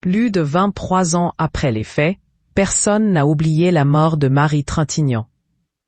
Plus de 23 ans après les faits, personne n'a oublié la mort de Marie Trintignant,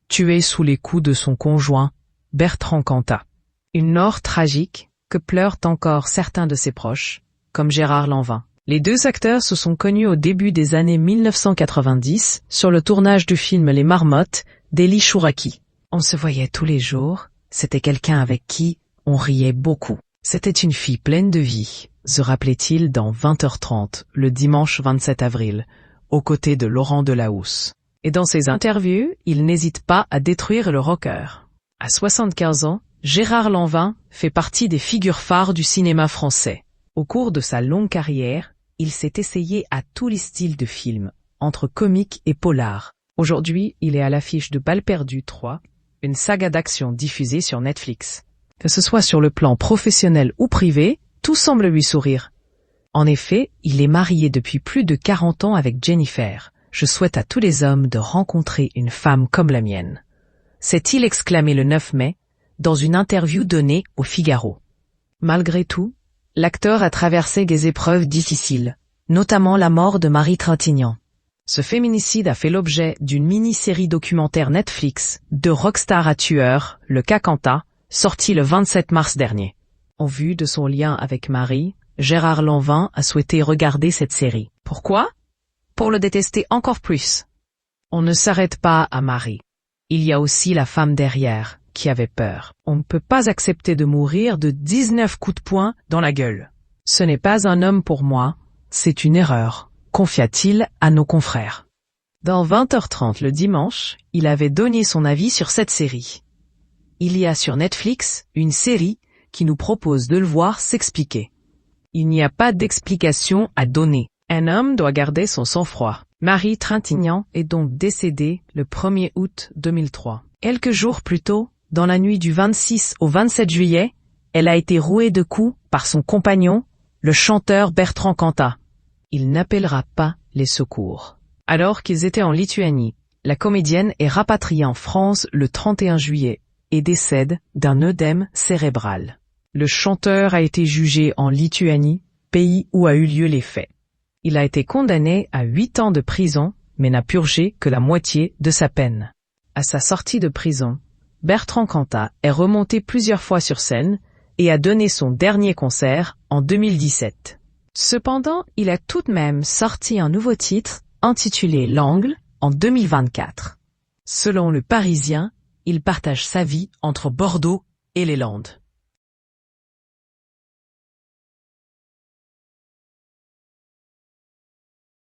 tuée sous les coups de son conjoint, Bertrand Cantat. Une mort tragique que pleurent encore certains de ses proches, comme Gérard Lanvin. Les deux acteurs se sont connus au début des années 1990 sur le tournage du film Les Marmottes d'Élie Chouraki. On se voyait tous les jours, c'était quelqu'un avec qui on riait beaucoup. C'était une fille pleine de vie, se rappelait-il dans 20h30 le dimanche 27 avril, aux côtés de Laurent Delahousse. Et dans ses interviews, il n'hésite pas à détruire le rocker. À 75 ans, Gérard Lanvin fait partie des figures phares du cinéma français. Au cours de sa longue carrière, il s'est essayé à tous les styles de films, entre comique et polar. Aujourd'hui, il est à l'affiche de Balles perdues 3, une saga d'action diffusée sur Netflix. Que ce soit sur le plan professionnel ou privé, tout semble lui sourire. En effet, il est marié depuis plus de 40 ans avec Jennifer. Je souhaite à tous les hommes de rencontrer une femme comme la mienne. S'est-il exclamé le 9 mai, dans une interview donnée au Figaro. Malgré tout, l'acteur a traversé des épreuves difficiles, notamment la mort de Marie Trintignant. Ce féminicide a fait l'objet d'une mini-série documentaire Netflix de Rockstar à tueur, le cas Cantat, sorti le 27 mars dernier. En vue de son lien avec Marie, Gérard Lanvin a souhaité regarder cette série. Pourquoi ? Pour le détester encore plus. On ne s'arrête pas à Marie. Il y a aussi la femme derrière, qui avait peur. On ne peut pas accepter de mourir de 19 coups de poing dans la gueule. Ce n'est pas un homme pour moi, c'est une erreur, confia-t-il à nos confrères. Dans 20h30 le dimanche, il avait donné son avis sur cette série. Il y a sur Netflix une série qui nous propose de le voir s'expliquer. Il n'y a pas d'explication à donner. Un homme doit garder son sang-froid. Marie Trintignant est donc décédée le 1er août 2003. Quelques jours plus tôt, dans la nuit du 26 au 27 juillet, elle a été rouée de coups par son compagnon, le chanteur Bertrand Cantat. Il n'appellera pas les secours. Alors qu'ils étaient en Lituanie, la comédienne est rapatriée en France le 31 juillet et décède d'un œdème cérébral. Le chanteur a été jugé en Lituanie, pays où a eu lieu les faits. Il a été condamné à 8 ans de prison, mais n'a purgé que la moitié de sa peine. À sa sortie de prison, Bertrand Cantat est remonté plusieurs fois sur scène et a donné son dernier concert en 2017. Cependant, il a tout de même sorti un nouveau titre, intitulé L'Angle, en 2024. Selon Le Parisien, il partage sa vie entre Bordeaux et les Landes.